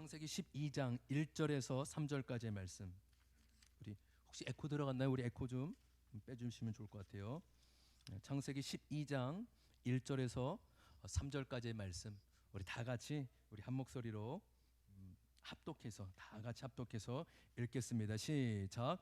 창세기 12장 1절에서 3절까지의 말씀. 우리 혹시 에코 들어갔나요? 우리 에코 좀 빼주시면 좋을 것 같아요. 창세기 12장 1절에서 3절까지의 말씀. 우리 다 같이 우리 한 목소리로 다 같이 합독해서 읽겠습니다. 시작.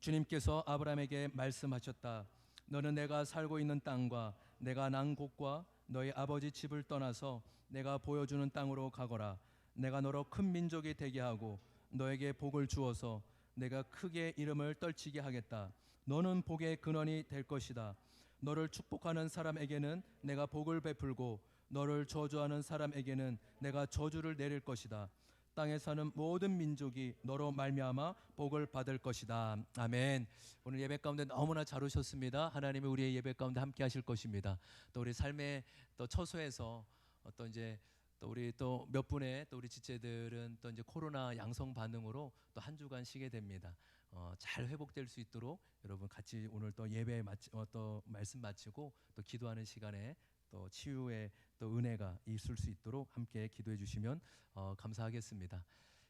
주님께서 아브라함에게 말씀하셨다. 너는 내가 살고 있는 땅과 내가 난 곳과 너희 아버지 집을 떠나서 내가 보여주는 땅으로 가거라. 내가 너로 큰 민족이 되게 하고 너에게 복을 주어서 내가 크게 이름을 떨치게 하겠다. 너는 복의 근원이 될 것이다. 너를 축복하는 사람에게는 내가 복을 베풀고 너를 저주하는 사람에게는 내가 저주를 내릴 것이다. 땅에 사는 모든 민족이 너로 말미암아 복을 받을 것이다. 아멘. 오늘 예배 가운데 너무나 잘 오셨습니다. 하나님이 우리의 예배 가운데 함께 하실 것입니다. 또 우리 삶의 또 처소에서 또 이제 또 우리 또 몇 분의 또 우리 지체들은 또 이제 코로나 양성 반응으로 또 한 주간 쉬게 됩니다. 잘 회복될 수 있도록 여러분 같이 오늘 또 예배 또 말씀 마치고 또 기도하는 시간에 또 치유의 또 은혜가 있을 수 있도록 함께 기도해 주시면 감사하겠습니다.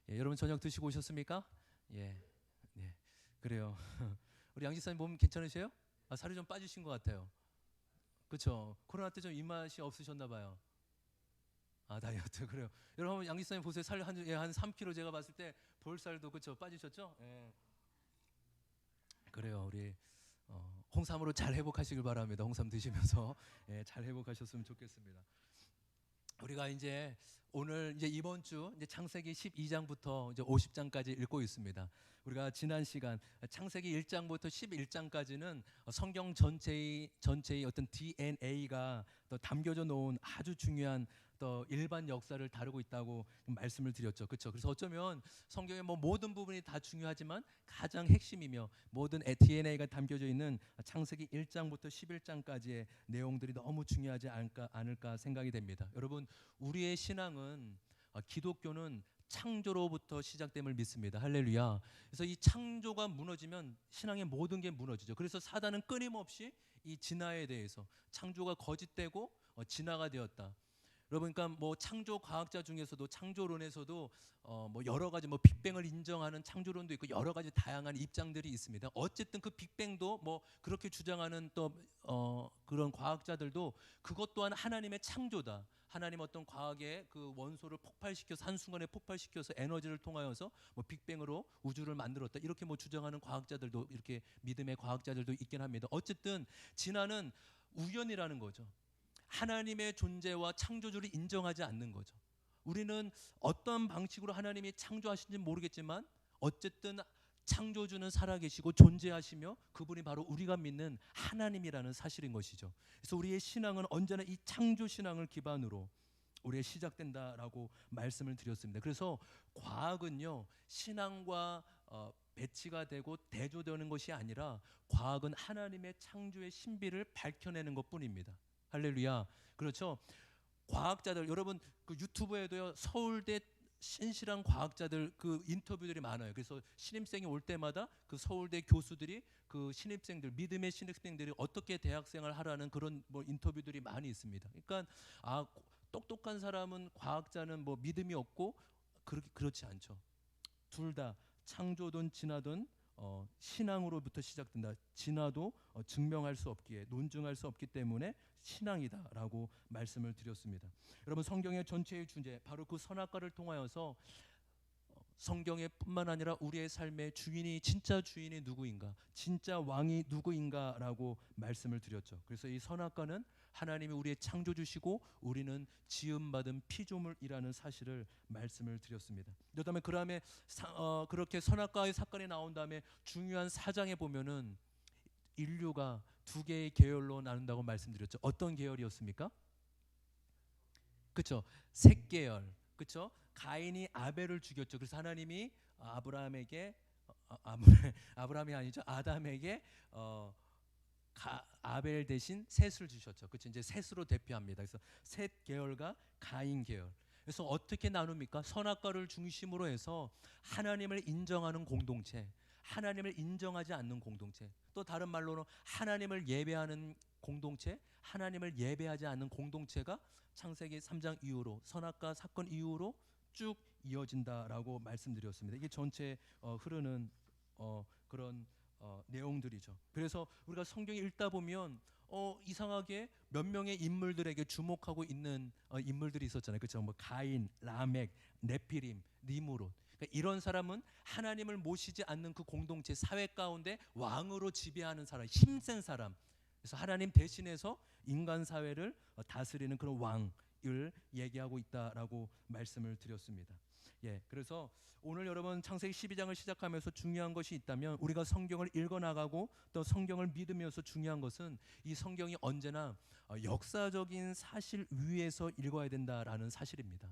예, 여러분 저녁 드시고 오셨습니까? 예, 네, 그래요. 우리 양 집사님 몸 괜찮으세요? 살이 좀 빠지신 것 같아요. 그렇죠? 코로나 때 좀 입맛이 없으셨나 봐요. 다이어트. 그래요. 여러분 양 집사님 보세요. 살 한 3kg 제가 봤을 때 볼살도 그렇죠 빠지셨죠? 예. 그래요. 우리 홍삼으로 잘 회복하시길 바랍니다. 홍삼 드시면서 잘 회복하셨으면 좋겠습니다. 우리가 이제 오늘 이제 이번 주 이제 창세기 12장부터 이제 50장까지 읽고 있습니다. 우리가 지난 시간 창세기 1장부터 11장까지는 성경 전체의 어떤 DNA가 또 담겨져 놓은 아주 중요한 또 일반 역사를 다루고 있다고 말씀을 드렸죠. 그렇죠? 그래서 어쩌면 성경의 뭐 모든 부분이 다 중요하지만 가장 핵심이며 모든 DNA가 담겨져 있는 창세기 1장부터 11장까지의 내용들이 너무 중요하지 않을까 생각이 됩니다. 여러분 우리의 신앙은 기독교는 창조로부터 시작됨을 믿습니다. 할렐루야. 그래서 이 창조가 무너지면 신앙의 모든 게 무너지죠. 그래서 사단은 끊임없이 이 진화에 대해서 창조가 거짓되고 진화가 되었다. 여러분, 그러니까 뭐 창조 과학자 중에서도 창조론에서도 뭐 여러 가지 뭐 빅뱅을 인정하는 창조론도 있고 여러 가지 다양한 입장들이 있습니다. 어쨌든 그 빅뱅도 뭐 그렇게 주장하는 또 그런 과학자들도 그것 또한 하나님의 창조다. 하나님 어떤 과학의 그 원소를 폭발시켜서 한순간에 폭발시켜서 에너지를 통하여서 뭐 빅뱅으로 우주를 만들었다. 이렇게 뭐 주장하는 과학자들도 이렇게 믿음의 과학자들도 있긴 합니다. 어쨌든 진화는 우연이라는 거죠. 하나님의 존재와 창조주를 인정하지 않는 거죠. 우리는 어떤 방식으로 하나님이 창조하신지 모르겠지만 어쨌든 창조주는 살아계시고 존재하시며 그분이 바로 우리가 믿는 하나님이라는 사실인 것이죠. 그래서 우리의 신앙은 언제나 이 창조 신앙을 기반으로 우리의 시작된다라고 말씀을 드렸습니다. 그래서 과학은요 신앙과 배치가 되고 대조되는 것이 아니라 과학은 하나님의 창조의 신비를 밝혀내는 것뿐입니다. 할렐루야. 그렇죠. 과학자들 여러분 그 유튜브에도요 서울대 신실한 과학자들 그 인터뷰들이 많아요. 그래서 신입생이 올 때마다 그 서울대 교수들이 그 신입생들 믿음의 신입생들이 어떻게 대학생활 하라는 그런 뭐 인터뷰들이 많이 있습니다. 그러니까 똑똑한 사람은 과학자는 뭐 믿음이 없고 그렇지 않죠. 둘 다 창조든 진화든 신앙으로부터 시작된다. 진화도 증명할 수 없기에 논증할 수 없기 때문에 신앙이다라고 말씀을 드렸습니다. 여러분 성경의 전체의 주제 바로 그 선악과를 통하여서 성경의 뿐만 아니라 우리의 삶의 진짜 주인이 누구인가, 진짜 왕이 누구인가라고 말씀을 드렸죠. 그래서 이 선악과는 하나님이 우리의 창조주시고 우리는 지음받은 피조물이라는 사실을 말씀을 드렸습니다. 그다음에 그렇게 선악과의 사건이 나온 다음에 중요한 사장에 보면은 인류가 두 개의 계열로 나눈다고 말씀드렸죠. 어떤 계열이었습니까? 그렇죠. 셋 계열. 그렇죠. 가인이 아벨을 죽였죠. 그래서 하나님이 아브라함에게 아브라함이 아니죠. 아담에게 아벨 대신 셋을 주셨죠. 그렇죠. 이제 셋으로 대표합니다. 그래서 셋 계열과 가인 계열. 그래서 어떻게 나눕니까? 선악과를 중심으로 해서 하나님을 인정하는 공동체, 하나님을 인정하지 않는 공동체, 또 다른 말로는 하나님을 예배하는 공동체, 하나님을 예배하지 않는 공동체가 창세기 3장 이후로 선악과 사건 이후로 쭉 이어진다라고 말씀드렸습니다. 이게 전체 흐르는 그런 내용들이죠. 그래서 우리가 성경 읽다 보면 이상하게 몇 명의 인물들에게 주목하고 있는 인물들이 있었잖아요. 그렇죠? 뭐 가인, 라멕, 네피림, 니무롯. 그러니까 이런 사람은 하나님을 모시지 않는 그 공동체 사회 가운데 왕으로 지배하는 사람, 힘센 사람. 그래서 하나님 대신해서 인간 사회를 다스리는 그런 왕을 얘기하고 있다라고 말씀을 드렸습니다. 예, 그래서 오늘 여러분 창세기 12장을 시작하면서 중요한 것이 있다면 우리가 성경을 읽어 나가고 또 성경을 믿으면서 중요한 것은 이 성경이 언제나 역사적인 사실 위에서 읽어야 된다라는 사실입니다.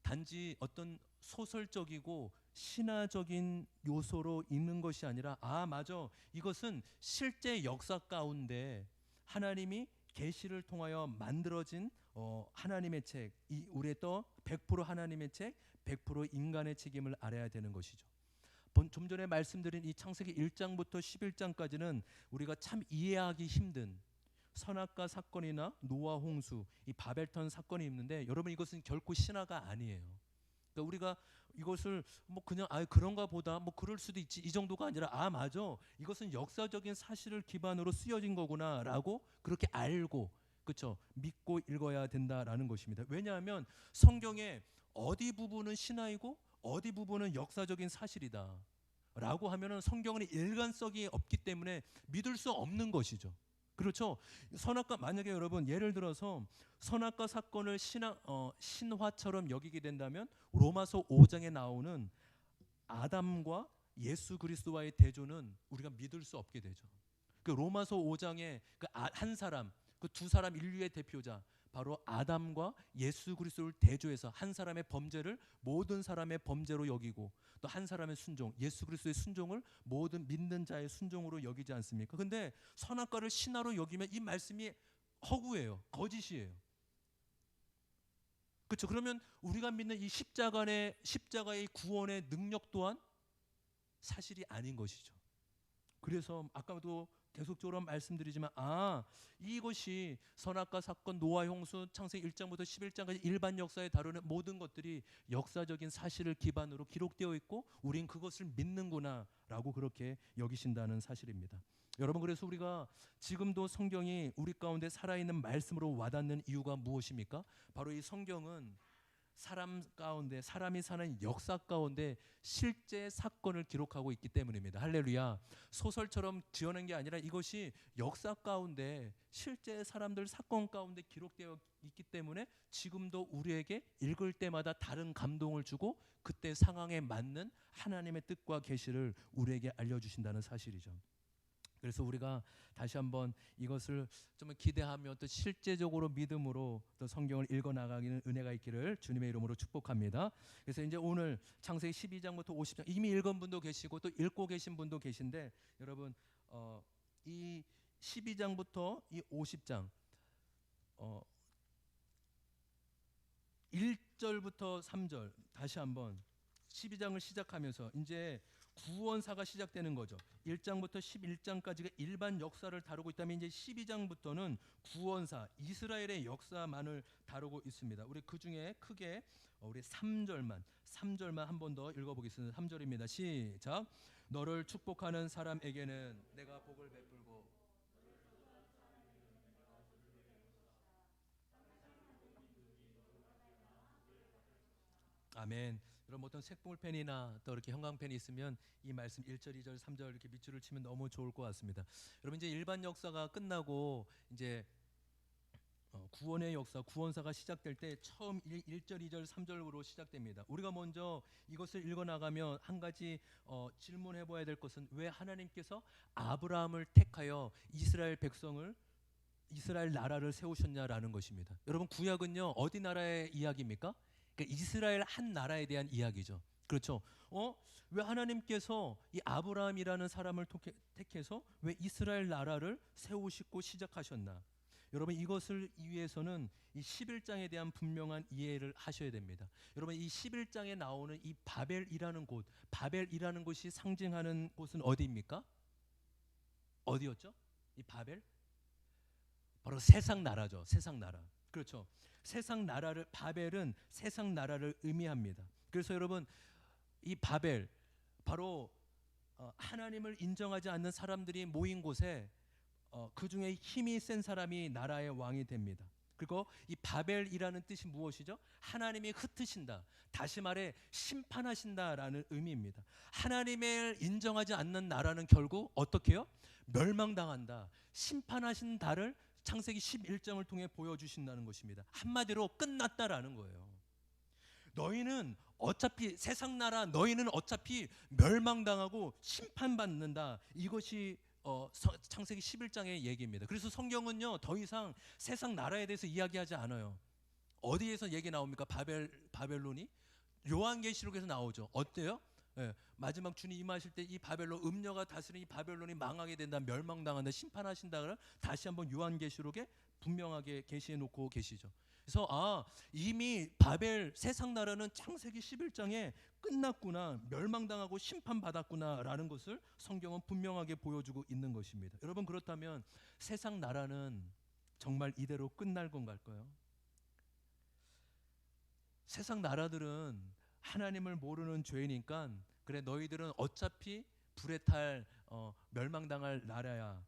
단지 어떤 소설적이고 신화적인 요소로 읽는 것이 아니라 맞아, 이것은 실제 역사 가운데 하나님이 계시를 통하여 만들어진 하나님의 책, 우리의 또 100% 하나님의 책, 100% 인간의 책임을 알아야 되는 것이죠. 좀 전에 말씀드린 이 창세기 1장부터 11장까지는 우리가 참 이해하기 힘든 선악과 사건이나 노아 홍수, 이 바벨탑 사건이 있는데 여러분 이것은 결코 신화가 아니에요. 그러니까 우리가 이것을 뭐 그냥 그런가 보다 뭐 그럴 수도 있지 이 정도가 아니라 맞아, 이것은 역사적인 사실을 기반으로 쓰여진 거구나라고 그렇게 알고 그렇죠, 믿고 읽어야 된다라는 것입니다. 왜냐하면 성경의 어디 부분은 신화이고 어디 부분은 역사적인 사실이다 라고 하면은 성경은 일관성이 없기 때문에 믿을 수 없는 것이죠. 그렇죠. 선악과, 만약에 여러분 예를 들어서 선악과 사건을 신화처럼 여기게 된다면 로마서 5장에 나오는 아담과 예수 그리스도와의 대조는 우리가 믿을 수 없게 되죠. 그 로마서 5장에 그 한 사람, 그 두 사람 인류의 대표자 바로 아담과 예수 그리스도를 대조해서 한 사람의 범죄를 모든 사람의 범죄로 여기고 또 한 사람의 순종, 예수 그리스도의 순종을 모든 믿는 자의 순종으로 여기지 않습니까? 근데 선악과를 신화로 여기면 이 말씀이 허구예요. 거짓이에요. 그렇죠? 그러면 우리가 믿는 이 십자가의 구원의 능력 또한 사실이 아닌 것이죠. 그래서 아까도 계속적으로 말씀드리지만 이것이 선악과 사건, 노아 홍수, 창세기 1장부터 11장까지 일반 역사에 다루는 모든 것들이 역사적인 사실을 기반으로 기록되어 있고 우린 그것을 믿는구나라고 그렇게 여기신다는 사실입니다. 여러분, 그래서 우리가 지금도 성경이 우리 가운데 살아있는 말씀으로 와닿는 이유가 무엇입니까? 바로 이 성경은 사람 가운데, 사람이 사는 역사 가운데 실제 사건을 기록하고 있기 때문입니다. 할렐루야. 소설처럼 지어낸 게 아니라 이것이 역사 가운데 실제 사람들 사건 가운데 기록되어 있기 때문에 지금도 우리에게 읽을 때마다 다른 감동을 주고 그때 상황에 맞는 하나님의 뜻과 계시를 우리에게 알려주신다는 사실이죠. 그래서 우리가 다시 한번 이것을 좀 기대하며 또 실제적으로 믿음으로 또 성경을 읽어 나가기는 은혜가 있기를 주님의 이름으로 축복합니다. 그래서 이제 오늘 창세기 12장부터 50장 이미 읽은 분도 계시고 또 읽고 계신 분도 계신데 여러분 이 12장부터 이 50장 1절부터 3절 다시 한번 12장을 시작하면서 이제 구원사가 시작되는 거죠. 1장부터 11장까지가 일반 역사를 다루고 있다면 이제 12장부터는 구원사, 이스라엘의 역사만을 다루고 있습니다. 우리 그 중에 크게 우리 3절만 한 번 더 읽어보겠습니다. 3절입니다. 시작. 너를 축복하는 사람에게는 내가 복을 베풀고 아멘. 여러분 어떤 색봉울펜이나 또 이렇게 형광펜이 있으면 이 말씀 1절, 2절, 3절 이렇게 밑줄을 치면 너무 좋을 것 같습니다. 여러분 이제 일반 역사가 끝나고 이제 구원의 역사, 구원사가 시작될 때 처음 1절, 2절, 3절로 시작됩니다. 우리가 먼저 이것을 읽어 나가면 한 가지 질문해 봐야 될 것은 왜 하나님께서 아브라함을 택하여 이스라엘 나라를 세우셨냐라는 것입니다. 여러분 구약은요 어디 나라의 이야기입니까? 그러니까 이스라엘 한 나라에 대한 이야기죠. 그렇죠? 왜 하나님께서 이 아브라함이라는 사람을 택해서 왜 이스라엘 나라를 세우시고 시작하셨나? 여러분 이것을 위해서는 이 11장에 대한 분명한 이해를 하셔야 됩니다. 여러분 이 11장에 나오는 이 바벨이라는 곳이 상징하는 곳은 어디입니까? 어디였죠? 이 바벨? 바로 세상 나라죠. 세상 나라. 그렇죠. 세상 나라를, 바벨은 세상 나라를 의미합니다. 그래서 여러분, 이 바벨, 바로 하나님을 인정하지 않는 사람들이 모인 곳에 그 중에 힘이 센 사람이 나라의 왕이 됩니다. 그리고 이 바벨이라는 뜻이 무엇이죠? 하나님이 흩으신다, 다시 말해 심판하신다라는 의미입니다. 하나님을 인정하지 않는 나라는 결국 어떻게 해요? 멸망당한다. 심판하신 달을 창세기 11장을 통해 보여주신다는 것입니다. 한마디로 끝났다라는 거예요. 너희는 어차피 세상 나라, 너희는 어차피 멸망당하고 심판받는다. 이것이 창세기 11장의 얘기입니다. 그래서 성경은요, 더 이상 세상 나라에 대해서 이야기하지 않아요. 어디에서 얘기 나옵니까? 바벨론이 요한계시록에서 나오죠. 어때요? 예, 마지막 주님 임하실 때 이 바벨론, 음녀가 다스리는 이 바벨론이 망하게 된다, 멸망당한다, 심판하신다. 다시 한번 요한계시록에 분명하게 계시해 놓고 계시죠. 그래서 이미 바벨 세상 나라는 창세기 11장에 끝났구나, 멸망당하고 심판받았구나라는 것을 성경은 분명하게 보여주고 있는 것입니다. 여러분, 그렇다면 세상 나라는 정말 이대로 끝날 건가요? 세상 나라들은 하나님을 모르는 죄니까, 그래 너희들은 어차피 불에 탈 멸망당할 나라야,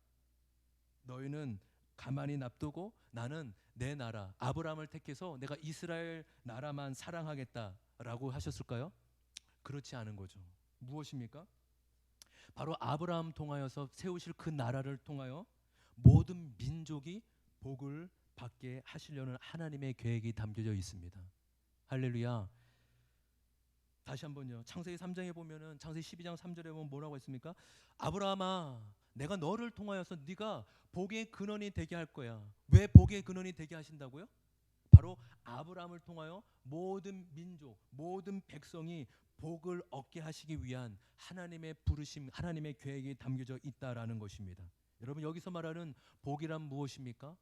너희는 가만히 놔두고 나는 내 나라 아브라함을 택해서 내가 이스라엘 나라만 사랑하겠다라고 하셨을까요? 그렇지 않은 거죠. 무엇입니까? 바로 아브라함 통하여서 세우실 그 나라를 통하여 모든 민족이 복을 받게 하시려는 하나님의 계획이 담겨져 있습니다. 할렐루야. 다시 한번요. 창세기 3장에 보면은, 창세기 12장 3절에 보면 뭐라고 했습니까? 아브라함아, 내가 너를 통하여서 네가 복의 근원이 되게 할 거야. 왜 복의 근원이 되게 하신다고요? 바로 아브라함을 통하여 모든 민족, 모든 백성이 복을 얻게 하시기 위한 하나님의 부르심, 하나님의 계획이 담겨져 있다라는 것입니다. 여러분, 여기서 말하는 복이란 무엇입니까?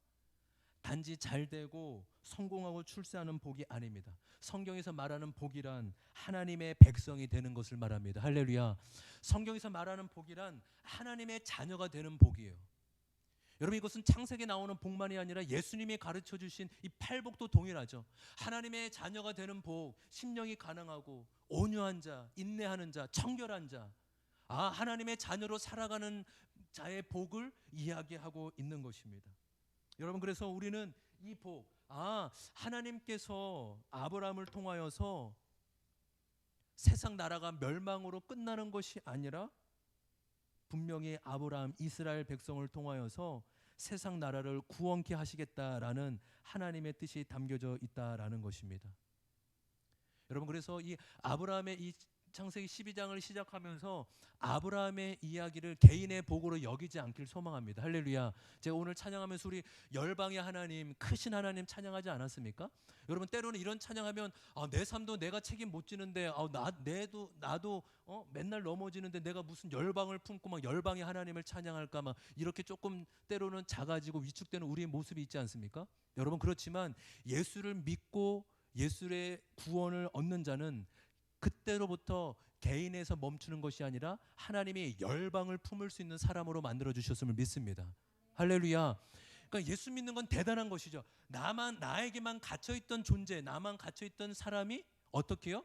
단지 잘되고 성공하고 출세하는 복이 아닙니다. 성경에서 말하는 복이란 하나님의 백성이 되는 것을 말합니다. 할렐루야. 성경에서 말하는 복이란 하나님의 자녀가 되는 복이에요. 여러분, 이것은 창세기에 나오는 복만이 아니라 예수님이 가르쳐 주신 이 팔복도 동일하죠. 하나님의 자녀가 되는 복, 심령이 가난하고 온유한 자, 인내하는 자, 청결한 자, 하나님의 자녀로 살아가는 자의 복을 이야기하고 있는 것입니다. 여러분, 그래서 우리는 이 복, 하나님께서 아브라함을 통하여서 세상 나라가 멸망으로 끝나는 것이 아니라 분명히 아브라함, 이스라엘 백성을 통하여서 세상 나라를 구원케 하시겠다라는 하나님의 뜻이 담겨져 있다라는 것입니다. 여러분, 그래서 이 아브라함의 이 창세기 12장을 시작하면서 아브라함의 이야기를 개인의 복으로 여기지 않길 소망합니다. 할렐루야. 제가 오늘 찬양하면서 우리 열방의 하나님, 크신 하나님 찬양하지 않았습니까? 여러분, 때로는 이런 찬양하면 내 삶도 내가 책임 못 지는데 나도 맨날 넘어지는데 내가 무슨 열방을 품고 막 열방의 하나님을 찬양할까, 막 이렇게 조금 때로는 작아지고 위축되는 우리의 모습이 있지 않습니까? 여러분, 그렇지만 예수를 믿고 예수의 구원을 얻는 자는 그때로부터 개인에서 멈추는 것이 아니라 하나님이 열방을 품을 수 있는 사람으로 만들어 주셨음을 믿습니다. 할렐루야. 그러니까 예수 믿는 건 대단한 것이죠. 나에게만 갇혀있던 존재, 나만 갇혀있던 사람이 어떻게 해요?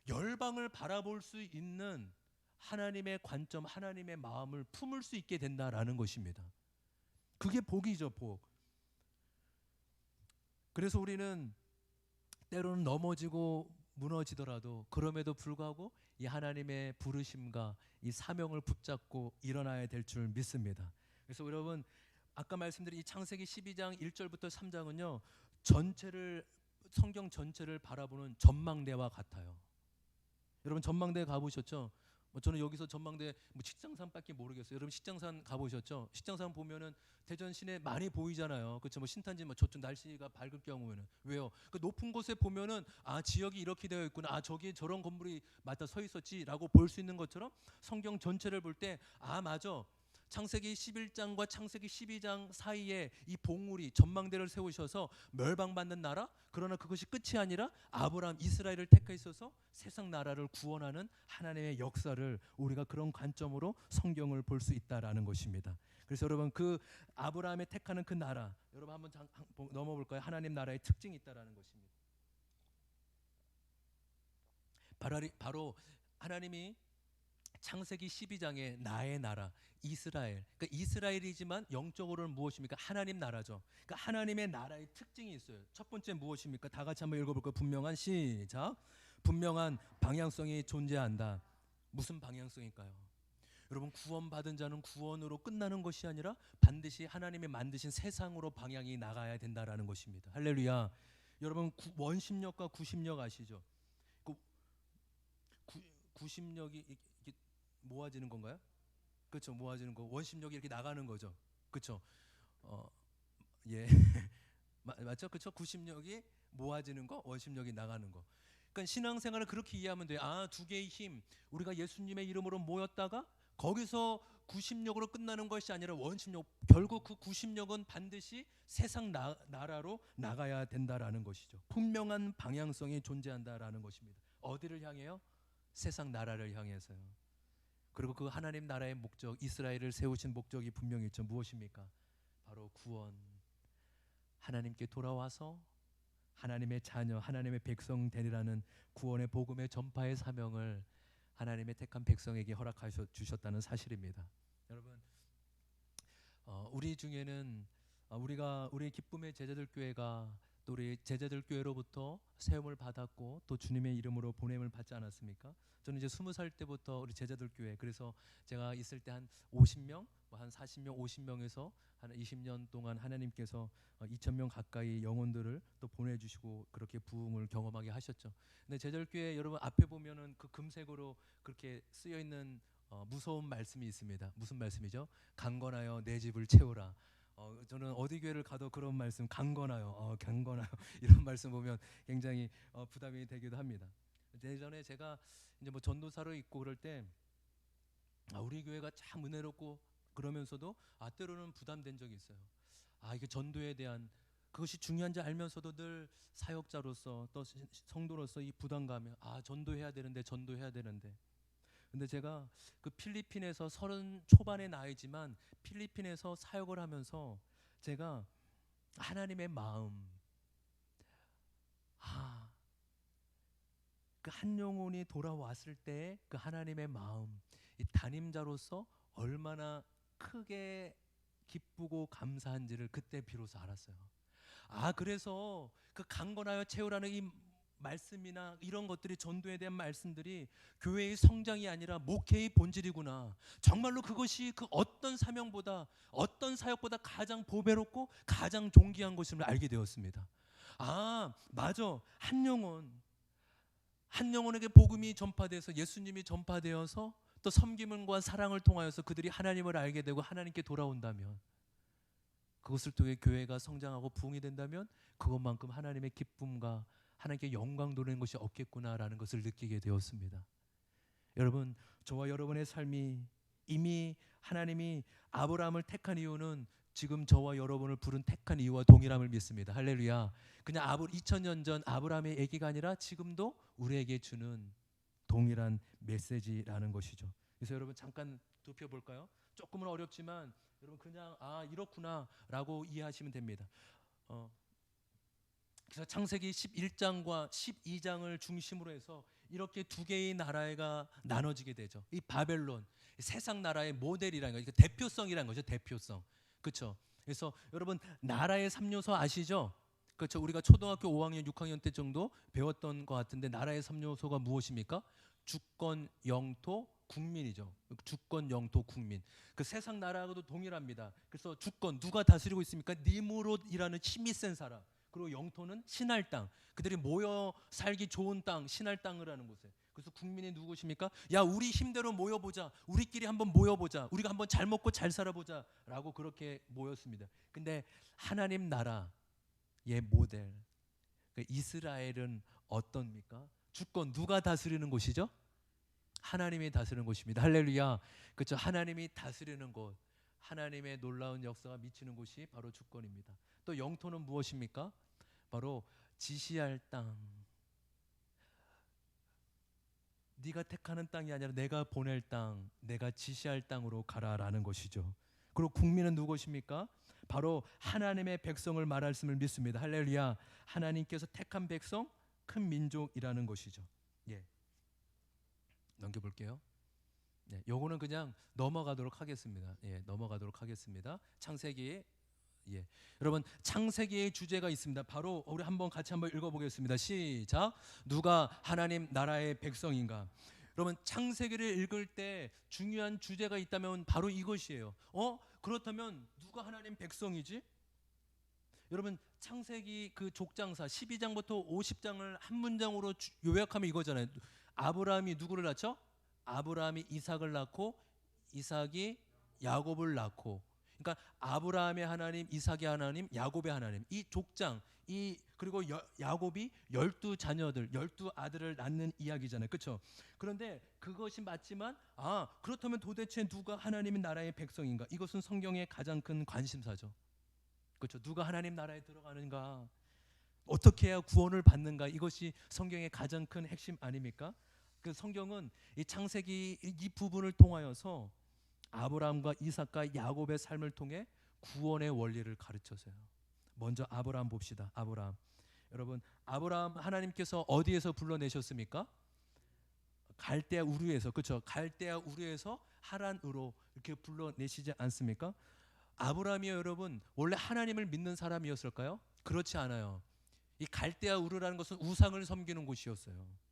열방을 바라볼 수 있는 하나님의 관점, 하나님의 마음을 품을 수 있게 된다라는 것입니다. 그게 복이죠, 복. 그래서 우리는 때로는 넘어지고 무너지더라도 그럼에도 불구하고 이 하나님의 부르심과 이 사명을 붙잡고 일어나야 될 줄 믿습니다. 그래서 여러분, 아까 말씀드린 이 창세기 12장 1절부터 3장은요 성경 전체를 바라보는 전망대와 같아요. 여러분, 전망대 가보셨죠? 저는 여기서 전망대 식장산밖에 모르겠어요. 여러분, 식장산 가보셨죠? 식장산 보면은 대전 시내 많이 보이잖아요. 그렇죠? 신탄지 저쪽 날씨가 밝을 경우에는. 왜요? 그 높은 곳에 보면은 지역이 이렇게 되어 있구나, 저기에 저런 건물이 맞다 서 있었지라고 볼 수 있는 것처럼 성경 전체를 볼 때 맞아, 창세기 11장과 창세기 12장 사이에 이 봉우리 전망대를 세우셔서 멸망받는 나라, 그러나 그것이 끝이 아니라 아브라함 이스라엘을 택하셔서 세상 나라를 구원하는 하나님의 역사를 우리가 그런 관점으로 성경을 볼 수 있다라는 것입니다. 그래서 여러분 그 아브라함의 택하는 그 나라, 여러분 한번 넘어볼까요? 하나님 나라의 특징이 있다라는 것입니다. 바로 하나님이 창세기 12장에 나의 나라 이스라엘, 그러니까 이스라엘이지만 영적으로는 무엇입니까? 하나님 나라죠. 그러니까 하나님의 나라의 특징이 있어요. 첫 번째 무엇입니까? 다 같이 한번 읽어볼까요? 분명한 시작. 분명한 방향성이 존재한다. 무슨 방향성일까요? 여러분 구원받은 자는 구원으로 끝나는 것이 아니라 반드시 하나님이 만드신 세상으로 방향이 나가야 된다라는 것입니다. 할렐루야. 여러분 원심력과 구심력 아시죠? 그 구심력이 이렇게 모아지는 건가요? 그렇죠. 모아지는 거. 원심력이 이렇게 나가는 거죠. 그렇죠. 예. 맞죠? 그렇죠. 구심력이 모아지는 거, 원심력이 나가는 거. 그러니까 신앙생활을 그렇게 이해하면 돼요. 아, 두 개의 힘. 우리가 예수님의 이름으로 모였다가 거기서 구심력으로 끝나는 것이 아니라 원심력. 결국 그 구심력은 반드시 세상 나라로 나가야 된다라는 것이죠. 분명한 방향성이 존재한다라는 것입니다. 어디를 향해요? 세상 나라를 향해서요. 그리고 그 하나님 나라의 목적, 이스라엘을 세우신 목적이 분명히 있죠. 무엇입니까? 바로 구원. 하나님께 돌아와서 하나님의 자녀, 하나님의 백성 되리라는 구원의 복음의 전파의 사명을 하나님의 택한 백성에게 허락하셔 주셨다는 사실입니다. 여러분, 우리 중에는 우리 기쁨의 제자들 교회가 또 우리 제자들 교회로부터 세움을 받았고 또 주님의 이름으로 보냄을 받지 않았습니까? 저는 이제 20살 때부터 우리 제자들 교회, 그래서 제가 있을 때 한 50명, 한 40명, 50명에서 한 20년 동안 하나님께서 2,000명 가까이 영혼들을 또 보내주시고 그렇게 부흥을 경험하게 하셨죠. 근데 제자들 교회 여러분 앞에 보면은 그 금색으로 그렇게 쓰여 있는 무서운 말씀이 있습니다. 무슨 말씀이죠? 강건하여 내 집을 채우라. 저는 어디 교회를 가도 그런 말씀, 강건하여, 강건하여 이런 말씀 보면 굉장히 부담이 되기도 합니다. 예전에 제가 이제 뭐 전도사로 있고 그럴 때 우리 교회가 참 은혜롭고 그러면서도 때로는 부담된 적이 있어요. 이게 전도에 대한 그것이 중요한지 알면서도 늘 사역자로서 또 성도로서 이 부담감이 전도해야 되는데. 근데 제가 그 필리핀에서 30 초반의 나이지만 필리핀에서 사역을 하면서 제가 하나님의 마음, 그 한 영혼이 돌아왔을 때 그 하나님의 마음, 이 담임자로서 얼마나 크게 기쁘고 감사한지를 그때 비로소 알았어요. 그래서 그 강건하여 채우라는 이 말씀이나 이런 것들이, 전도에 대한 말씀들이 교회의 성장이 아니라 목회의 본질이구나. 정말로 그것이 그 어떤 사명보다, 어떤 사역보다 가장 보배롭고 가장 존귀한 것임을 알게 되었습니다. 맞아. 한 영혼에게 복음이 전파돼서 예수님이 전파되어서 또 섬김과 사랑을 통하여서 그들이 하나님을 알게 되고 하나님께 돌아온다면, 그것을 통해 교회가 성장하고 부흥이 된다면 그것만큼 하나님의 기쁨과 하나님께 영광 돌리는 것이 없겠구나라는 것을 느끼게 되었습니다. 여러분, 저와 여러분의 삶이 이미 하나님이 아브라함을 택한 이유는 지금 저와 여러분을 부른 택한 이유와 동일함을 믿습니다. 할렐루야. 그냥 2000년 전 아브라함의 얘기가 아니라 지금도 우리에게 주는 동일한 메시지라는 것이죠. 그래서 여러분 잠깐 좁혀볼까요? 조금은 어렵지만 여러분 그냥 이렇구나 라고 이해하시면 됩니다. 그래서 창세기 11장과 12장을 중심으로 해서 이렇게 두 개의 나라가 나눠지게 되죠. 이 바벨론, 세상 나라의 모델이라는 거, 대표성이라는 거죠. 대표성. 그렇죠? 그래서 여러분 나라의 3요소 아시죠? 그렇죠? 우리가 초등학교 5학년, 6학년 때 정도 배웠던 것 같은데 나라의 3요소가 무엇입니까? 주권, 영토, 국민이죠. 주권, 영토, 국민. 그 세상 나라하고도 동일합니다. 그래서 주권, 누가 다스리고 있습니까? 니무롯이라는 힘이 센 사람. 그리고 영토는 신할 땅, 그들이 모여 살기 좋은 땅, 신할 땅을 하는 곳에. 그래서 국민이 누구십니까? 우리 힘대로 모여보자, 우리끼리 한번 모여보자, 우리가 한번 잘 먹고 잘 살아보자 라고 그렇게 모였습니다. 근데 하나님 나라의 모델, 그러니까 이스라엘은 어떻습니까? 주권, 누가 다스리는 곳이죠? 하나님이 다스리는 곳입니다. 할렐루야. 그렇죠? 하나님이 다스리는 곳. 하나님의 놀라운 역사가 미치는 곳이 바로 주권입니다. 또 영토는 무엇입니까? 바로 지시할 땅. 네가 택하는 땅이 아니라 내가 보낼 땅, 내가 지시할 땅으로 가라라는 것이죠. 그리고 국민은 누구십니까? 바로 하나님의 백성을 말씀을 믿습니다. 할렐루야. 하나님께서 택한 백성, 큰 민족이라는 것이죠. 예. 넘겨볼게요. 네, 요거는 그냥 넘어가도록 하겠습니다. 예, 넘어가도록 하겠습니다. 창세기. 예. 여러분, 창세기의 주제가 있습니다. 바로 우리 같이 한번 읽어보겠습니다. 시작. 누가 하나님 나라의 백성인가? 여러분, 창세기를 읽을 때 중요한 주제가 있다면 바로 이것이에요. 그렇다면 누가 하나님 백성이지? 여러분, 창세기 그 족장사 12장부터 50장을 한 문장으로 요약하면 이거잖아요. 아브라함이 누구를 낳죠? 아브라함이 이삭을 낳고 이삭이 야곱을 낳고, 그러니까 아브라함의 하나님, 이삭의 하나님, 야곱의 하나님, 이 족장, 그리고 야곱이 12자녀들, 12아들을 낳는 이야기잖아요. 그렇죠? 그런데 그것이 맞지만 그렇다면 도대체 누가 하나님의 나라의 백성인가? 이것은 성경의 가장 큰 관심사죠. 그렇죠? 누가 하나님 나라에 들어가는가? 어떻게 해야 구원을 받는가? 이것이 성경의 가장 큰 핵심 아닙니까? 그 성경은 이 창세기 이 부분을 통하여서 아브라함과 이삭과 야곱의 삶을 통해 구원의 원리를 가르쳐서요. 먼저 아브라함 봅시다. 아브라함. 여러분, 아브라함 하나님께서 어디에서 불러내셨습니까? 갈대아 우르에서. 그렇죠? 갈대아 우르에서 하란으로 이렇게 불러내시지 않습니까? 아브라함이요, 여러분, 원래 하나님을 믿는 사람이었을까요? 그렇지 않아요. 이 갈대아 우르라는 것은 우상을 섬기는 곳이었어요.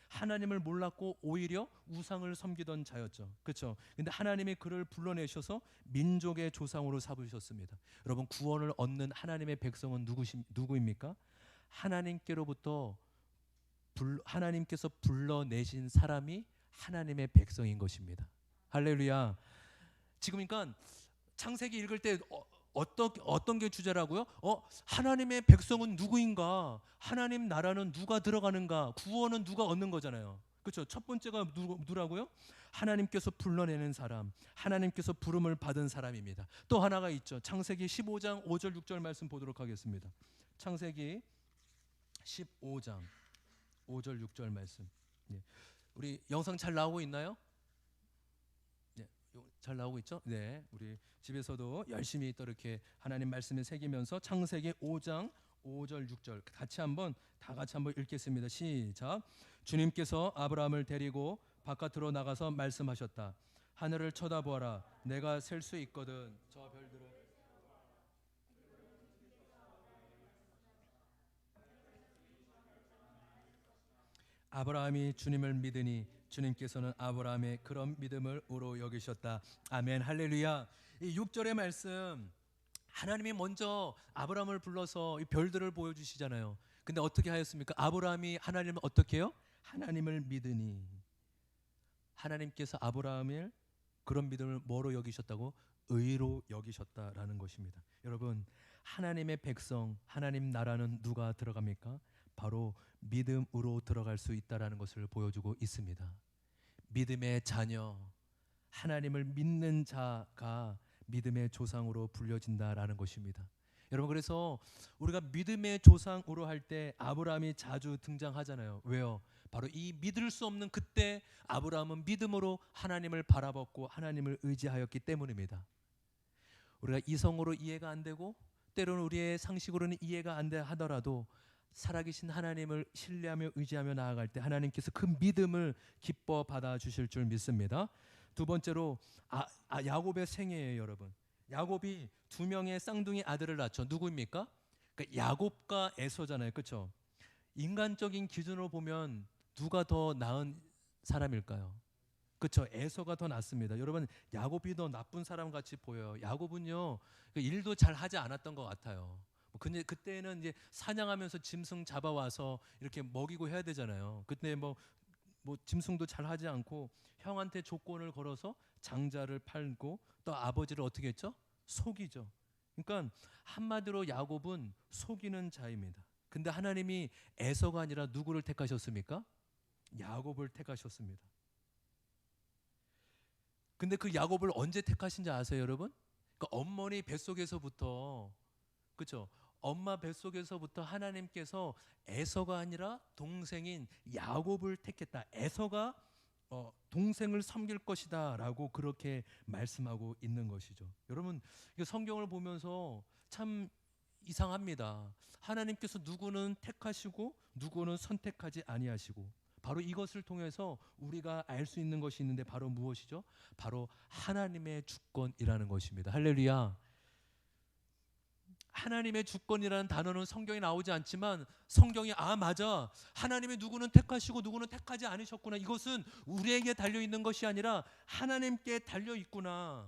하나님을 몰랐고 오히려 우상을 섬기던 자였죠. 그렇죠? 근데 하나님이 그를 불러내셔서 민족의 조상으로 삼으셨습니다. 여러분, 구원을 얻는 하나님의 백성은 누구입니까? 하나님께서 불러내신 사람이 하나님의 백성인 것입니다. 할렐루야. 지금 그러니까 창세기 읽을 때 어떤 게 주제라고요? 하나님의 백성은 누구인가? 하나님 나라는 누가 들어가는가? 구원은 누가 얻는 거잖아요. 그렇죠? 첫 번째가 누구라고요? 하나님께서 불러내는 사람, 하나님께서 부름을 받은 사람입니다. 또 하나가 있죠. 창세기 15장 5절 6절 말씀 보도록 하겠습니다. 창세기 15장 5절 6절 말씀. 예. 우리 영상 잘 나오고 있나요? 잘 나오고 있죠? 네, 우리 집에서도 열심히 또 이렇게 하나님 말씀을 새기면서 창세기 5장 5절 6절 다 같이 한번 읽겠습니다. 시작. 주님께서 아브라함을 데리고 바깥으로 나가서 말씀하셨다. 하늘을 쳐다보아라. 내가 셀 수 있거든. 저 별들을. 아브라함이 주님을 믿으니 주님께서는 아브라함의 그런 믿음을 의로 여기셨다. 아멘. 할렐루야. 이 6절의 말씀, 하나님이 먼저 아브라함을 불러서 이 별들을 보여주시잖아요. 근데 어떻게 하였습니까? 아브라함이 하나님을 어떻게 해요? 하나님을 믿으니. 하나님께서 아브라함을 그런 믿음을 뭐로 여기셨다고? 의로 여기셨다라는 것입니다. 여러분, 하나님의 백성, 하나님 나라는 누가 들어갑니까? 바로 믿음으로 들어갈 수 있다라는 것을 보여주고 있습니다. 믿음의 자녀, 하나님을 믿는 자가 믿음의 조상으로 불려진다라는 것입니다. 여러분, 그래서 우리가 믿음의 조상으로 할 때 아브라함이 자주 등장하잖아요. 왜요? 바로 이 믿을 수 없는 그때 아브라함은 믿음으로 하나님을 바라봤고 하나님을 의지하였기 때문입니다. 우리가 이성으로 이해가 안 되고 때로는 우리의 상식으로는 이해가 안 돼 하더라도 살아계신 하나님을 신뢰하며 의지하며 나아갈 때 하나님께서 그 믿음을 기뻐 받아주실 줄 믿습니다. 두 번째로 야곱의 생애예요. 여러분, 야곱이 2명의 쌍둥이 아들을 낳죠. 누구입니까? 그러니까 야곱과 에서잖아요. 그렇죠? 인간적인 기준으로 보면 누가 더 나은 사람일까요? 그렇죠. 에서가 더 낫습니다. 여러분, 야곱이 더 나쁜 사람 같이 보여요. 야곱은요, 일도 잘 하지 않았던 것 같아요. 근데 그때는 이제 사냥하면서 짐승 잡아와서 이렇게 먹이고 해야 되잖아요. 그때 뭐 짐승도 잘 하지 않고 형한테 조건을 걸어서 장자를 팔고 또 아버지를 어떻게 했죠? 속이죠. 그러니까 한마디로 야곱은 속이는 자입니다. 근데 하나님이 에서가 아니라 누구를 택하셨습니까? 야곱을 택하셨습니다. 근데 그 야곱을 언제 택하신지 아세요, 여러분? 그 어머니 뱃속에서부터, 그렇죠? 엄마 뱃속에서부터 하나님께서 에서가 아니라 동생인 야곱을 택했다. 에서가 동생을 섬길 것이다라고 그렇게 말씀하고 있는 것이죠. 여러분, 이 성경을 보면서 참 이상합니다. 하나님께서 누구는 택하시고 누구는 선택하지 아니하시고, 바로 이것을 통해서 우리가 알 수 있는 것이 있는데 바로 무엇이죠? 바로 하나님의 주권이라는 것입니다. 할렐루야. 하나님의 주권이라는 단어는 성경에 나오지 않지만 성경이 맞아, 하나님의 누구는 택하시고 누구는 택하지 않으셨구나, 이것은 우리에게 달려있는 것이 아니라 하나님께 달려있구나.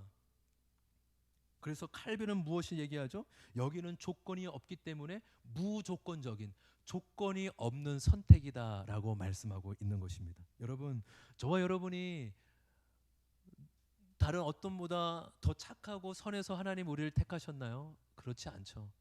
그래서 칼빈은 무엇을 얘기하죠? 여기는 조건이 없기 때문에 무조건적인, 조건이 없는 선택이다라고 말씀하고 있는 것입니다. 여러분, 저와 여러분이 다른 어떤 보다 더 착하고 선해서 하나님 우리를 택하셨나요? 그렇지 않죠.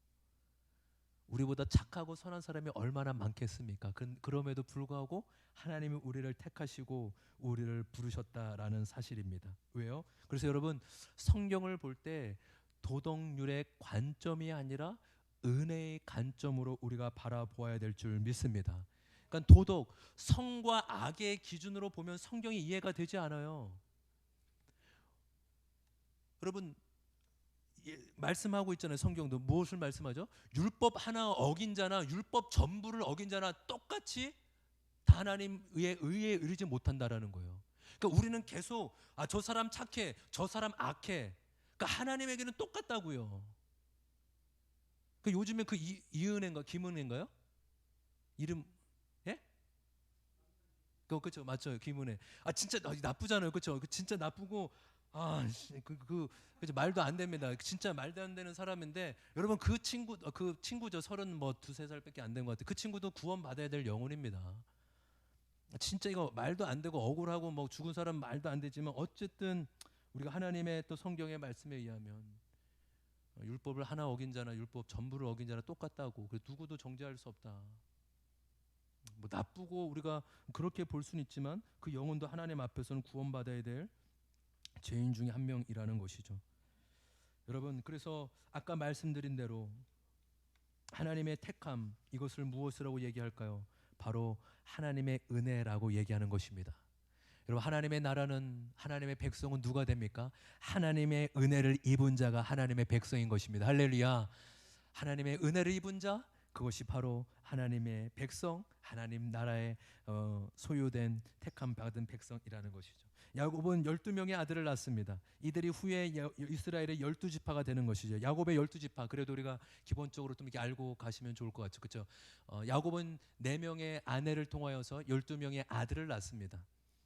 우리보다 착하고 선한 사람이 얼마나 많겠습니까? 그럼에도 불구하고 하나님이 우리를 택하시고 우리를 부르셨다라는 사실입니다. 왜요? 그래서 여러분, 성경을 볼 때 도덕률의 관점이 아니라 은혜의 관점으로 우리가 바라보아야 될 줄 믿습니다. 그러니까 도덕, 성과 악의 기준으로 보면 성경이 이해가 되지 않아요. 여러분, 말씀하고 있잖아요. 성경도 무엇을 말씀하죠? 율법 하나 어긴 자나 율법 전부를 어긴 자나 똑같이 다 하나님 의에 이르지 못한다라는 거예요. 그러니까 우리는 계속 저 사람 착해, 저 사람 악해. 그러니까 하나님에게는 똑같다고요. 그 요즘에 그 이은혜인가 김은혜인가요? 이름, 예? 그렇죠, 맞죠, 김은혜. 진짜 나쁘잖아요, 그렇죠? 진짜 나쁘고 그죠, 말도 안 됩니다. 진짜 말도 안 되는 사람인데, 여러분 그 친구죠. 32-3살밖에 안 된 것 같아요. 그 친구도 구원 받아야 될 영혼입니다. 진짜 이거 말도 안 되고 억울하고 뭐 죽은 사람 말도 안 되지만 어쨌든 우리가 하나님의 또 성경의 말씀에 의하면 율법을 하나 어긴 자나 율법 전부를 어긴 자나 똑같다고. 그 누구도 정죄할 수 없다. 뭐 나쁘고 우리가 그렇게 볼 수는 있지만 그 영혼도 하나님 앞에서는 구원받아야 될 죄인 중에 한 명이라는 것이죠. 여러분, 그래서 아까 말씀드린 대로 하나님의 택함, 이것을 무엇이라고 얘기할까요? 바로 하나님의 은혜라고 얘기하는 것입니다. 여러분, 하나님의 나라는, 하나님의 백성은 누가 됩니까? 하나님의 은혜를 입은 자가 하나님의 백성인 것입니다. 할렐루야. 하나님의 은혜를 입은 자, 그것이 바로 하나님의 백성, 하나님 나라의 소유된 택함 받은 백성이라는 것이죠. 야곱은 12명의 아들을 낳습니다. 이들이 후에 이스라엘의 12지파가 되는 것이죠. 야곱의 12지파, 그래도 우리가 기본적으로 좀 이렇게 알고 가시면 좋을 것 같죠. 그렇죠? 야곱은 4명의 아내를 통하여서 12명의 아들을 낳습니다.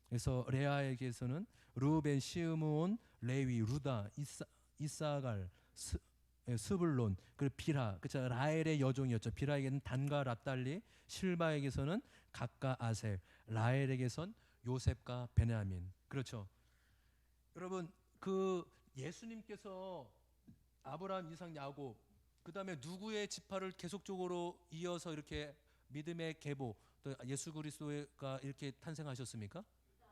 그래서 레아에게서는 루벤, 시므온, 레위, 루다, 이사갈, 스불론, 그리고 비라, 그렇죠? 라헬의 여종이었죠. 비라에게는 단과 랍달리, 실바에게서는 gad과 아셀, 라헬에게선 요셉과 베냐민. 그렇죠. 여러분, 그 예수님께서 아브라함, 이삭, 야곱, 그 다음에 누구의 지파를 계속적으로 이어서 이렇게 믿음의 계보, 또 예수 그리스도가 이렇게 탄생하셨습니까?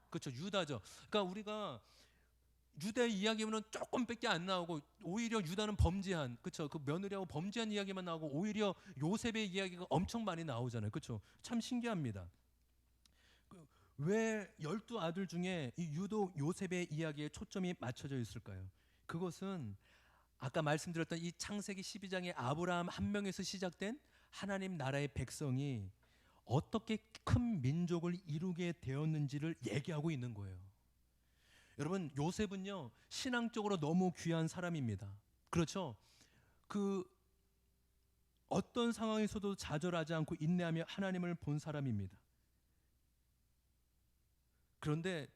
그렇죠, 유다죠. 그러니까 우리가 유대 이야기는 조금밖에 안 나오고 오히려 유다는 범죄한, 그렇죠, 그 며느리하고 범죄한 이야기만 나오고 오히려 요셉의 이야기가 엄청 많이 나오잖아요. 그렇죠. 참 신기합니다. 왜 12아들 중에 이 유독 요셉의 이야기에 초점이 맞춰져 있을까요? 그것은 아까 말씀드렸던 이 창세기 12장의 아브라함 한 명에서 시작된 하나님 나라의 백성이 어떻게 큰 민족을 이루게 되었는지를 얘기하고 있는 거예요. 여러분, 요셉은요 신앙적으로 너무 귀한 사람입니다. 그렇죠? 그 어떤 상황에서도 좌절하지 않고 인내하며 하나님을 본 사람입니다. 그런데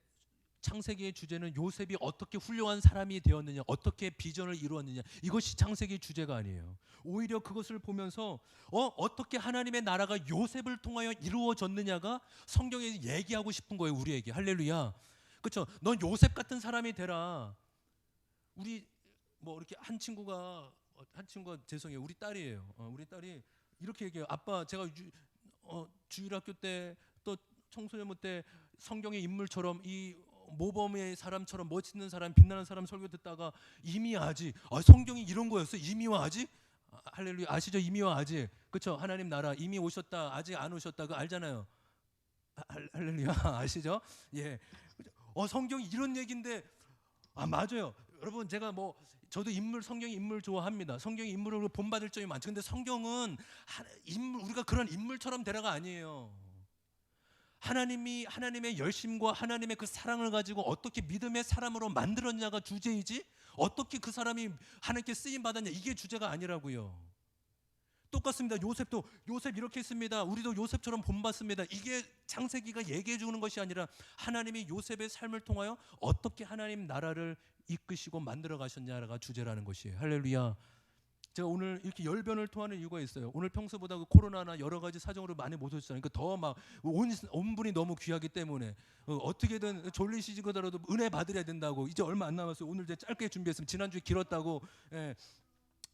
창세기의 주제는 요셉이 어떻게 훌륭한 사람이 되었느냐, 어떻게 비전을 이루었느냐, 이것이 창세기의 주제가 아니에요. 오히려 그것을 보면서 어떻게 하나님의 나라가 요셉을 통하여 이루어졌느냐가 성경에 얘기하고 싶은 거예요, 우리에게. 할렐루야. 그렇죠? 넌 요셉 같은 사람이 되라. 우리 뭐 이렇게 한 친구가 죄송해요, 우리 딸이에요. 우리 딸이 이렇게 얘기해요. 아빠, 제가 주일학교 때 또 청소년부 때 성경의 인물처럼 이 모범의 사람처럼 멋있는 사람, 빛나는 사람 설교 듣다가 이미 아직 성경이 이런 거였어. 이미와 아직. 할렐루야. 아시죠? 이미와 아직. 그렇죠? 하나님 나라 이미 오셨다, 아직 안 오셨다. 그거 알잖아요. 할렐루야. 아시죠? 예. 성경이 이런 얘기인데 맞아요. 여러분, 제가 저도 성경 인물 좋아합니다. 성경 인물을 본받을 점이 많죠. 근데 성경은 우리가 그런 인물처럼 되라가 아니에요. 하나님의 열심과 하나님의 그 사랑을 가지고 어떻게 믿음의 사람으로 만들었냐가 주제이지, 어떻게 그 사람이 하나님께 쓰임 받았냐, 이게 주제가 아니라고요. 똑같습니다. 요셉 이렇게 했습니다. 우리도 요셉처럼 본받습니다. 이게 창세기가 얘기해 주는 것이 아니라 하나님이 요셉의 삶을 통하여 어떻게 하나님 나라를 이끄시고 만들어 가셨냐가 주제라는 것이에요. 할렐루야. 제가 오늘 이렇게 열변을 토하는 이유가 있어요. 오늘 평소보다 그 코로나나 여러 가지 사정으로 많이 못 오셨잖아요. 그러니까 더 막 온 분이 너무 귀하기 때문에 어떻게든 졸리시지더라도 은혜 받으려야 된다고. 이제 얼마 안 남았어요. 오늘 이제 짧게 준비했으면 지난주에 길었다고. 예.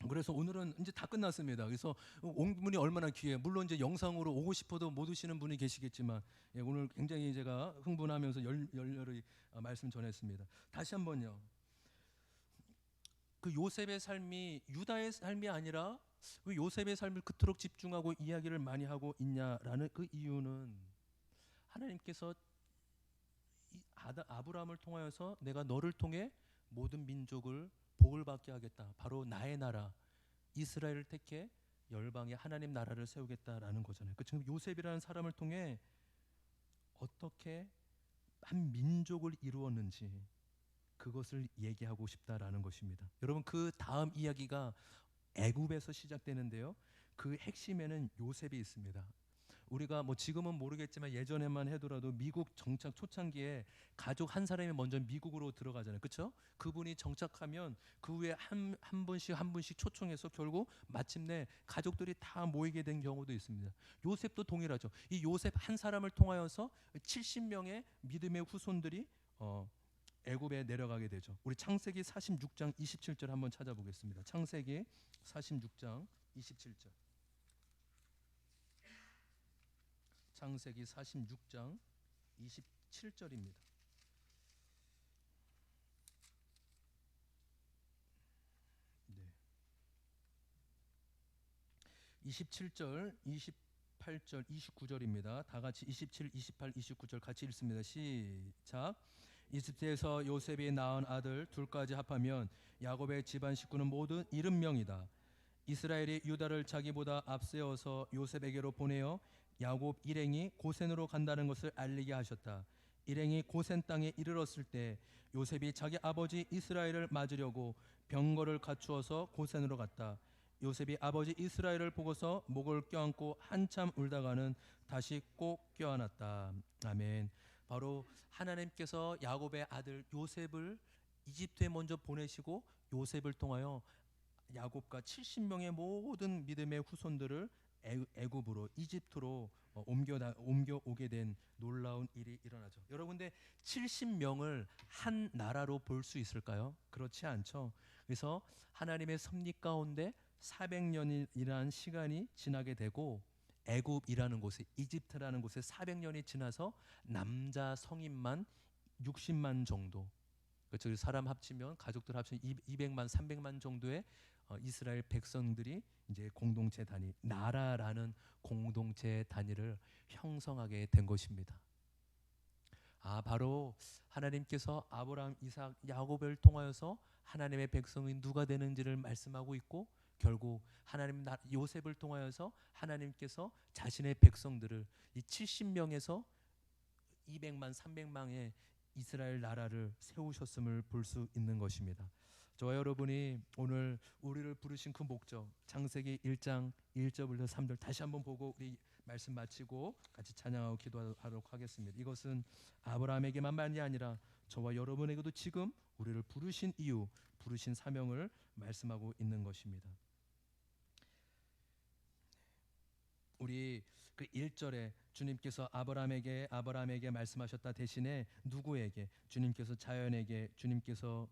그래서 오늘은 이제 다 끝났습니다. 그래서 온 분이 얼마나 귀해요. 물론 이제 영상으로 오고 싶어도 못 오시는 분이 계시겠지만, 오늘 굉장히 제가 흥분하면서 열렬히 말씀 전했습니다. 다시 한번요. 그 요셉의 삶이 유다의 삶이 아니라 왜 요셉의 삶을 그토록 집중하고 이야기를 많이 하고 있냐라는 그 이유는, 하나님께서 아브라함을 통하여서 내가 너를 통해 모든 민족을 복을 받게 하겠다. 바로 나의 나라 이스라엘을 택해 열방의 하나님 나라를 세우겠다라는 거잖아요. 지금 요셉이라는 사람을 통해 어떻게 한 민족을 이루었는지 그것을 얘기하고 싶다라는 것입니다. 여러분, 그 다음 이야기가 애굽에서 시작되는데요. 그 핵심에는 요셉이 있습니다. 우리가 지금은 모르겠지만 예전에만 해도라도 미국 정착 초창기에 가족 한 사람이 먼저 미국으로 들어가잖아요. 그렇죠? 그분이 정착하면 그 후에 한 분씩 초청해서 결국 마침내 가족들이 다 모이게 된 경우도 있습니다. 요셉도 동일하죠. 이 요셉 한 사람을 통하여서 70명의 믿음의 후손들이 애굽에 내려가게 되죠. 우리 창세기 46장 27절 한번 찾아보겠습니다. 창세기 46장 27절. 창세기 46장 27절입니다. 네. 27절, 28절, 29절입니다. 다 같이 27, 28, 29절 같이 읽습니다. 시작. 이집트에서 요셉이 낳은 아들 둘까지 합하면 야곱의 집안 식구는 모두 70명이다. 이스라엘이 유다를 자기보다 앞세워서 요셉에게로 보내어 야곱 일행이 고센으로 간다는 것을 알리게 하셨다. 일행이 고센 땅에 이르렀을 때 요셉이 자기 아버지 이스라엘을 맞으려고 병거를 갖추어서 고센으로 갔다. 요셉이 아버지 이스라엘을 보고서 목을 껴안고 한참 울다가는 다시 꼭 껴안았다. 아멘. 바로 하나님께서 야곱의 아들 요셉을 이집트에 먼저 보내시고 요셉을 통하여 야곱과 70명의 모든 믿음의 후손들을 애굽으로, 이집트로 옮겨오게 된 놀라운 일이 일어나죠. 여러분, 근데 70명을 한 나라로 볼 수 있을까요? 그렇지 않죠. 그래서 하나님의 섭리 가운데 400년이라는 시간이 지나게 되고 애굽이라는 곳에, 이집트라는 곳에 400년이 지나서 남자 성인만 60만 정도, 그렇죠. 사람 합치면, 가족들 합치면 200만, 300만 정도의 이스라엘 백성들이 이제 공동체 단위, 나라라는 공동체 단위를 형성하게 된 것입니다. 바로 하나님께서 아브라함, 이삭, 야곱을 통하여서 하나님의 백성이 누가 되는지를 말씀하고 있고, 결국 하나님 요셉을 통하여서 하나님께서 자신의 백성들을 이 70명에서 200만, 300만의 이스라엘 나라를 세우셨음을 볼 수 있는 것입니다. 저와 여러분이 오늘 우리를 부르신 그 목적, 창세기 1장 1절부터 3절 다시 한번 보고 우리 말씀 마치고 같이 찬양하고 기도하도록 하겠습니다. 이것은 아브라함에게만이 아니라 저와 여러분에게도 지금 우리를 부르신 이유, 부르신 사명을 말씀하고 있는 것입니다. 우리 그 1절에 주님께서 아브라함에게 말씀하셨다 대신에 누구에게? 주님께서 자연에게, 주님께서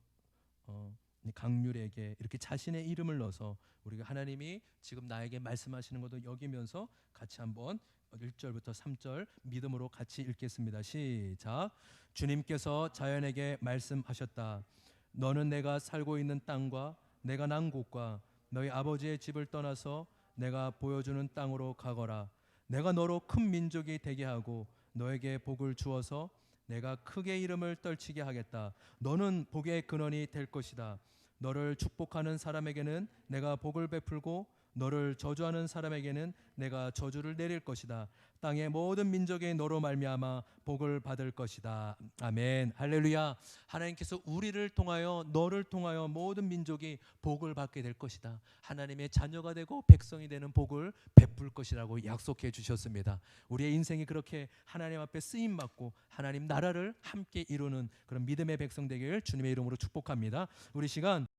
강률에게 이렇게 자신의 이름을 넣어서 우리가 하나님이 지금 나에게 말씀하시는 것도 여기면서 같이 한번 1절부터 3절 믿음으로 같이 읽겠습니다. 시작. 주님께서 자연에게 말씀하셨다. 너는 내가 살고 있는 땅과 내가 난 곳과 너희 아버지의 집을 떠나서 내가 보여주는 땅으로 가거라. 내가 너로 큰 민족이 되게 하고 너에게 복을 주어서 내가 크게 이름을 떨치게 하겠다. 너는 복의 근원이 될 것이다. 너를 축복하는 사람에게는 내가 복을 베풀고 너를 저주하는 사람에게는 내가 저주를 내릴 것이다. 땅의 모든 민족이 너로 말미암아 복을 받을 것이다. 아멘. 할렐루야. 하나님께서 우리를 통하여 너를 통하여 모든 민족이 복을 받게 될 것이다. 하나님의 자녀가 되고 백성이 되는 복을 베풀 것이라고 약속해 주셨습니다. 우리의 인생이 그렇게 하나님 앞에 쓰임 받고 하나님 나라를 함께 이루는 그런 믿음의 백성 되기를 주님의 이름으로 축복합니다. 우리 시간